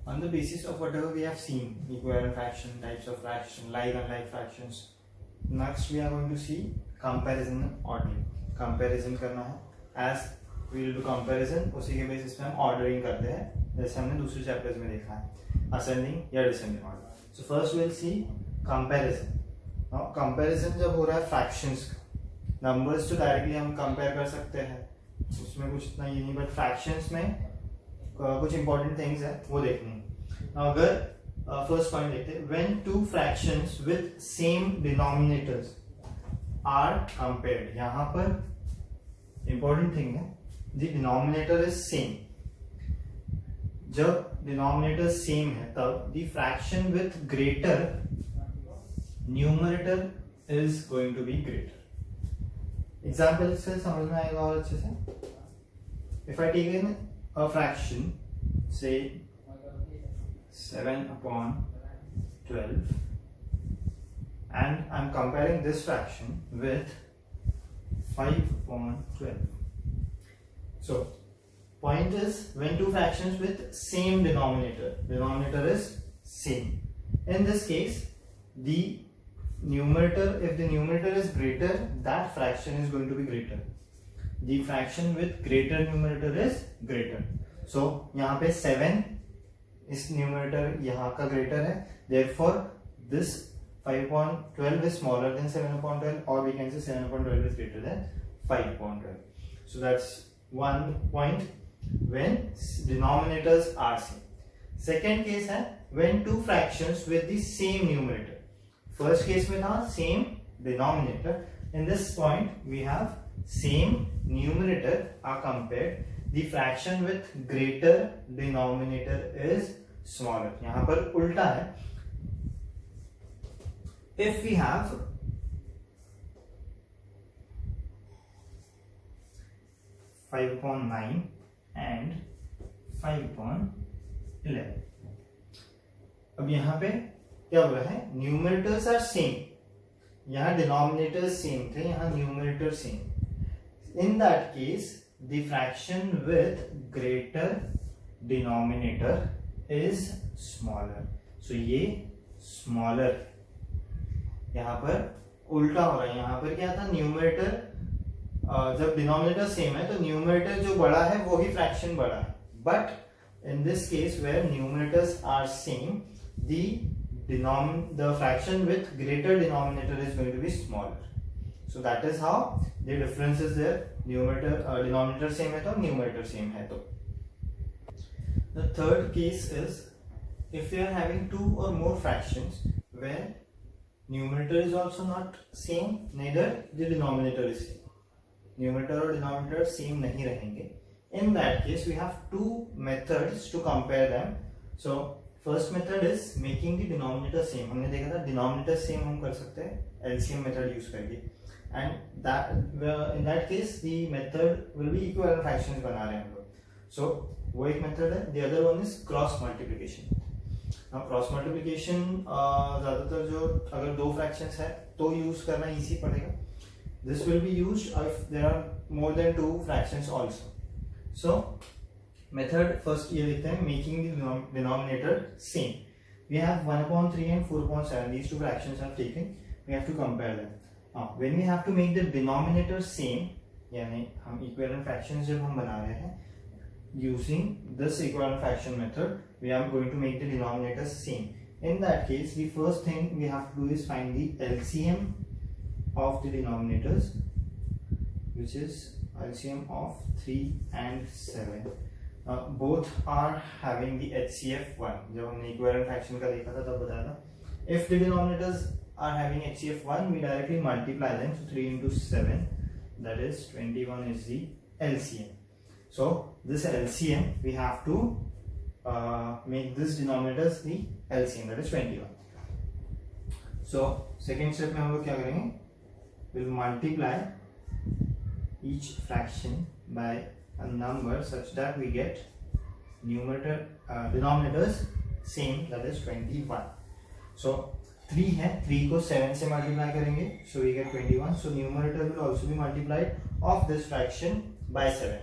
On the basis of whatever we have seen, equivalent fraction, types of fraction, like unlike fractions, next we are going to see comparison and ordering. Comparison करना है, as we will do comparison, उसी के basis पे हम ordering करते हैं, जैसे हमने दूसरे chapters में देखा है, ascending या descending order. So first we will see comparison. Now comparison जब हो रहा है fractions का, numbers तो directly हम compare कर सकते हैं, उसमें कुछ इतना ये नहीं, but fractions में कुछ important things है वो देखनी है. Now अगर first point देखते हैं, when two fractions with same denominators are compared, यहाँ पर important thing है, the denominator is same. जब denominator same है तब the fraction with greater numerator is going to be greater. Example से समझ में आएगा और अच्छे से. If I take in a fraction, say 7/12, and I'm comparing this fraction with 5/12. So point is, when two fractions with same denominator is same. In this case, the numerator, if the numerator is greater, that fraction is going to be greater. The fraction with greater numerator is greater. So यहाँ पे 7 इस numerator यहाँ का greater है, therefore this 5/12 is smaller than 7/12, or we can say 7/12 is greater than 5/12. So that's one point when denominators are same. Second case है when two fractions with the same numerator. First case में था same denominator. In this point we have same numerator are compared. The fraction with greater denominator is smaller. यहाँ पर उल्टा है. If we have 5/9 and 5/11, अब यहाँ पे क्या बोला है, न्यूमरेटर्स आर सेम, यहाँ डिनोमिनेटर्स सेम थे, यहाँ numerator same. In that case, the fraction with greater denominator is smaller. So ये smaller, यहाँ पर उल्टा हो रहा है. यहाँ पर क्या था, न्यूमरेटर जब डिनोमिनेटर सेम है तो न्यूमरेटर जो बड़ा है वो ही फ्रैक्शन बड़ा है. But in this case where numerators are same, the fraction with greater denominator is going to be smaller. So that is how the difference is there. Denominator same है तो numerator same है तो. The third case is if we are having two or more fractions where numerator is also not same, neither the denominator is same. Numerator और denominator same नहीं रहेंगे. In that case we have two methods to compare them. So first method is making the denominator same. हमने देखा था denominator same हम कर सकते हैं LCM method use करके. And that in that case the method will be equivalent fractions बना रहे हैं हम लोग. So वो एक method है. The other one is cross multiplication. Now cross multiplication ज़्यादातर जो अगर दो fractions है तो use करना easy पड़ेगा. This will be used if there are more than two fractions also. So method first ये लिखते हैं making the denominator same. We have 1/3 and 4/7. These two fractions are taken. We have to compare them. When we have to make the denominator same, यानी हम equivalent fractions जब हम बना रहे हैं using this equivalent fraction method, we are going to make the denominators same. In that case, the first thing we have to do is find the LCM of the denominators, which is LCM of 3 and 7. Both are having the HCF 1. जब हमने equivalent fraction का देखा था तब बताया था. If the denominators are having HCF 1, we directly multiply them. So 3 into 7, that is 21 is the LCM. So this LCM we have to make this denominators the LCM, that is 21. So second step में हम लोग क्या करेंगे? We'll multiply each fraction by a number such that we get denominators same, that is 21. So 3 है, 3 को 7 से multiply करेंगे, so we get 21. So numerator will also be multiplied of this fraction by 7.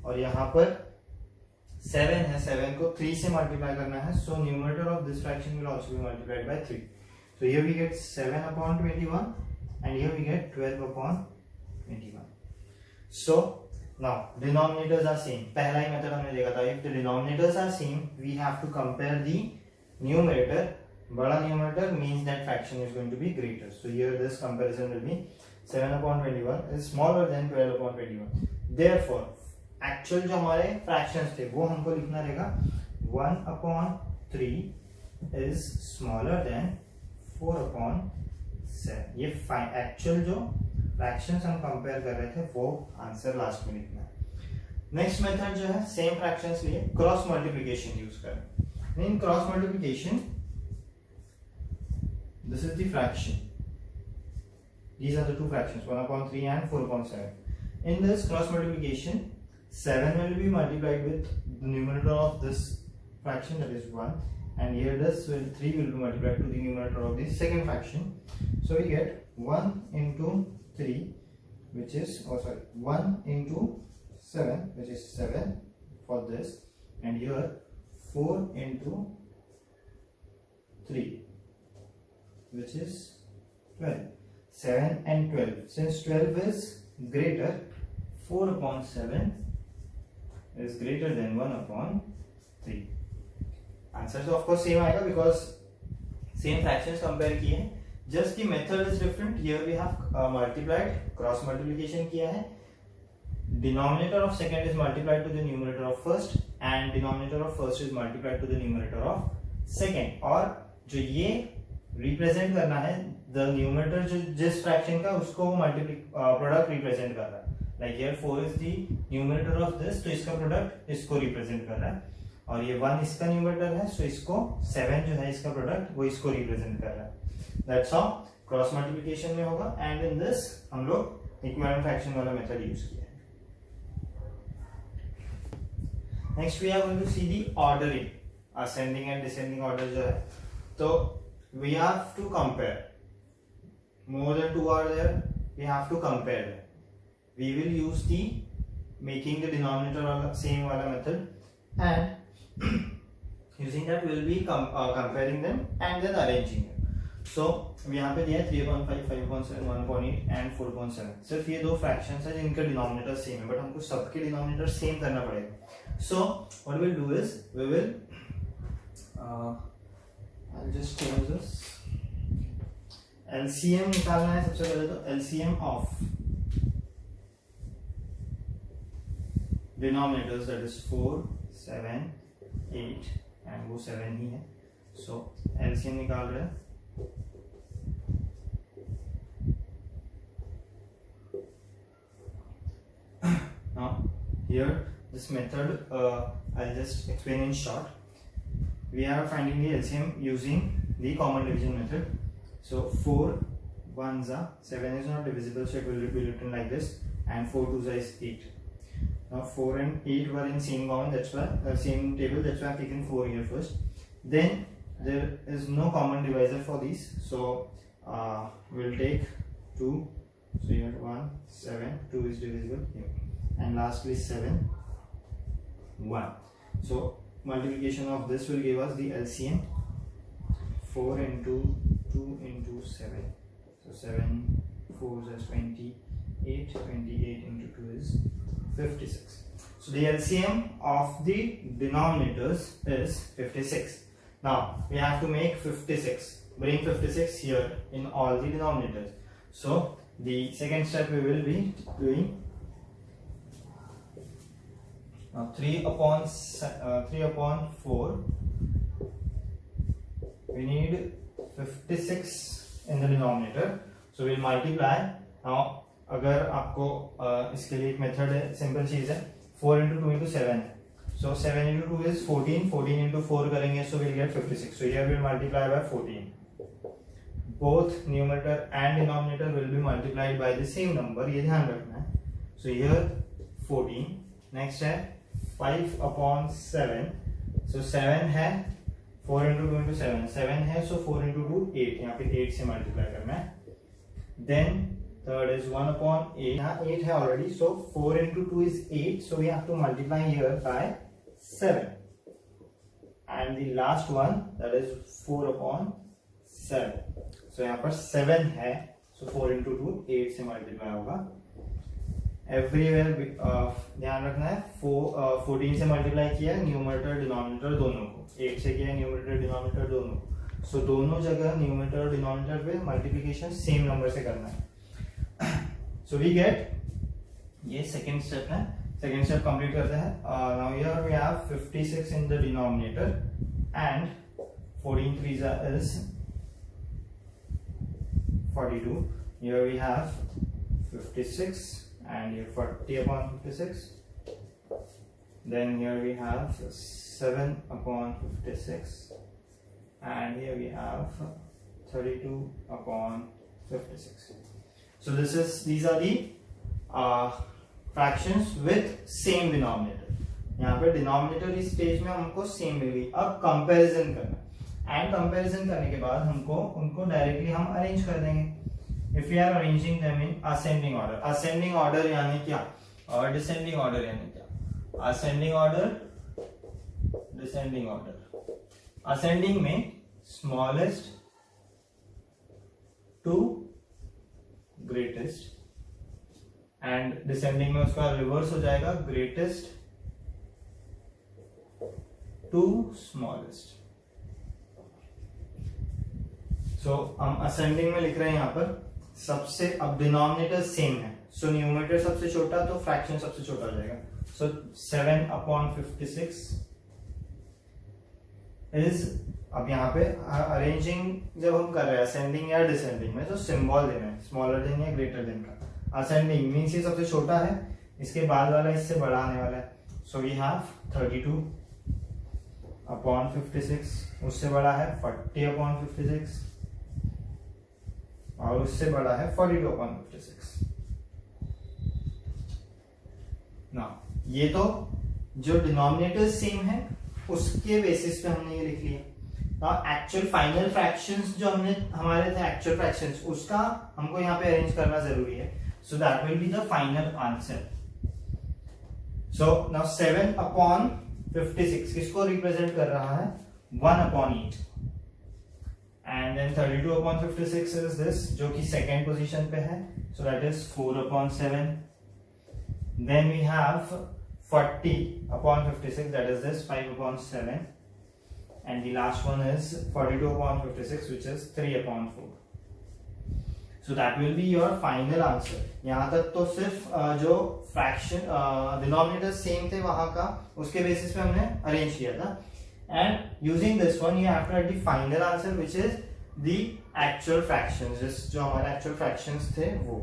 और यहाँ पर 7 है, 7 को 3 से मल्टीप्लाई करना है, so numerator of this fraction will also be multiplied by 3. So here we get 7/21 and here we get 12/21. So now denominators are same. पहला ही method हमने देखा था, if the denominators are same we have to compare the numerator. बड़ा numerator means that fraction is going to be greater. So here this comparison will be 7/21 is smaller than 12/21. Therefore actual जो हमारे fractions थे वो हमको लिखना रहेगा 1/3 is smaller than 4/7. ये actual जो फ्रैक्शंस हम कंपेयर कर रहे थे वो आंसर लास्ट में लिखना है. नेक्स्ट मेथड जो है सेम फ्रैक्शंस लिए क्रॉस मल्टीप्लिकेशन यूज करें. In cross multiplication this is the fraction, these are the two fractions 1/3 and 4/7. In this cross multiplication 7 will be multiplied with the numerator of this fraction, that is 1, and here this 3 will be multiplied to the numerator of the second fraction. So we get 1 into 3 which is 1 into 7 which is 7 for this, and here 4 into 3 which is 12. 7 and 12, since 12 is greater, 4/7 is greater than 1/3. Answer तो of course same आएगा because same fractions compare किए हैं, just the method is different. Here we have multiplied, cross multiplication किया है. Denominator of second is multiplied to the numerator of first and denominator of first is multiplied to the numerator of second. और जो ये represent करना है the numerator जो जिस fraction का उसको वो प्रोडक्ट रिप्रेजेंट कर रहा है. Like here 4 is the numerator of this, तो इसका प्रोडक्ट इसको रिप्रेजेंट कर रहा है, और ये 1 इसका न्यूमरेटर है, सो इसको 7 जो है इसका प्रोडक्ट वो इसको रिप्रेजेंट कर रहा है. दैट्स हाउ क्रॉस मल्टीप्लिकेशन में होगा. एंड इन दिस हम लोग इक्विवेलेंट फ्रैक्शन वाला मेथड यूज किया है. Next we are going to see the ordering, ascending and descending order जो है. तो we have to compare, more than 2 are there, we have to compare them. We will use the making the denominator wala same wala method, and using that we will be comparing them and then arranging them. So we यहाँ पे दिया 3/5, 5/7, 1/8 and 4/7. सिर्फ ये दो fractions है जिनका denominator same है, but हमको सबके denominator same करना पड़ेगा. So what we'll do is we will I'll just change this. LCM निकालना है सबसे पहले. तो LCM of denominators, that is 4, 7, 8 and वो 7 ही है. So LCM निकाल रहे हैं. Now here this method I'll just explain in short. We are finding the LCM using the common division method. So 4 1s are 7 is not divisible, so it will be written like this, and 4 2s is 8. Now 4 and 8 were in same common, that's why same table, that's why I've taken 4 here first. Then there is no common divisor for these, so we'll take 2. So you have 1 7, 2 is divisible here, and lastly 7 1. So multiplication of this will give us the LCM. 4 into 2 into 7, so 7 4s is 28, 28 into 2 is 56. So the LCM of the denominators is 56. Now we have to make 56, bring 56 here in all the denominators. So the second step we will be doing. Now 3/4, we need 56 in the denominator, so we'll multiply. Now अगर आपको इसके लिए एक method है, simple चीज है, 4 into 2 into 7 है, so 7 into 2 is 14, 14 into 4 करेंगे, so we'll get 56. So here we'll multiply by 14. Both numerator and denominator will be multiplied by the same number, ये ध्यान रखना है. So here 14, next है 5/7, so 7 है, 4 into 2 into 7, 7 है, so 4 into 2 8, यहाँ पे 8 से मल्टीप्लाई करना है. Then third is 1/8, यहाँ 8 है already, so 4 into 2 is 8, so we have to multiply here by 7 and the last one that is 4 upon 7. So यहाँ पर 7 है, so 4 into 2 8 से मल्टीप्लाई होगा. एवरीवेयर ध्यान रखना है 14 से मल्टीप्लाई किया है न्यूमरेटर डिनोमिनेटर दोनों को, 8 से किया है न्यूमरेटर डिनोमिनेटर दोनों को. सो दोनों जगह न्यूमरेटर और डिनोमिनेटर पे मल्टीप्लिकेशन सेम नंबर से करना है. सो वी गेट, ये सेकेंड स्टेप है. सेकेंड स्टेप कंप्लीट करते हैं. Now here we have 56 in the denominator and 14 3s is 42. Here we have 56 and here 40 upon 56. Then here we have 7 upon 56 and here we have 32 upon 56. So these are the fractions with same denominator. यहाँ पे denominator इस stage में हमको same मिल गई. अब comparison करना, and comparison करने के बाद हमको उनको डायरेक्टली हम अरेंज कर देंगे. If we are arranging them in ascending order. Ascending order यानी क्या और डिसेंडिंग ऑर्डर यानी क्या? Ascending order, descending order. Ascending में smallest to greatest and descending में उसका रिवर्स हो जाएगा, ग्रेटेस्ट टू स्मॉलेस्ट. सो हम असेंडिंग में लिख रहे हैं यहां पर सबसे, अब डिनोमिनेटर सेम है, सो न्यूमरेटर सबसे छोटा तो फ्रैक्शन सबसे छोटा हो जाएगा. सो 7 अपॉन 56 इज, अब यहाँ पे अरेंजिंग जब हम कर रहे हैं असेंडिंग या डिसेंडिंग में तो सिंबल देना है, स्मॉलर देन या ग्रेटर देन का. असेंडिंग मीन्स ये सबसे छोटा है, इसके बाद वाला इससे बड़ा आने वाला है. सो वी हैव 32 अपॉन 56, उससे बड़ा है 40 अपॉन 56 और उससे बड़ा है 42 अपॉन 56. ना ये तो जो डिनोमिनेटर सेम है उसके बेसिस पे हमने ये लिख लिया. एक्चुअल फाइनल फ्रैक्शंस जो हमने हमारे थे एक्चुअल फ्रैक्शंस, उसका हमको यहाँ पे अरेंज करना जरूरी है. So that will be the final answer. So now 7 upon 56 किसको रिप्रेजेंट कर रहा है? 1 upon 8 and then 32 upon 56 is this जो कि सेकेंड पोजीशन पे है. So that is 4 upon 7. Then we have 40 upon 56, that is this 5 upon 7, and the last one is 42 upon 56, which is 3 upon 4. So that will be your final answer. यहाँ तक तो सिर्फ जो fraction denominator same थे वहां का उसके basis पे हमने अरेंज किया था, and using this one you have to write the final answer which is the actual fractions, जो हमारे actual fractions थे वो.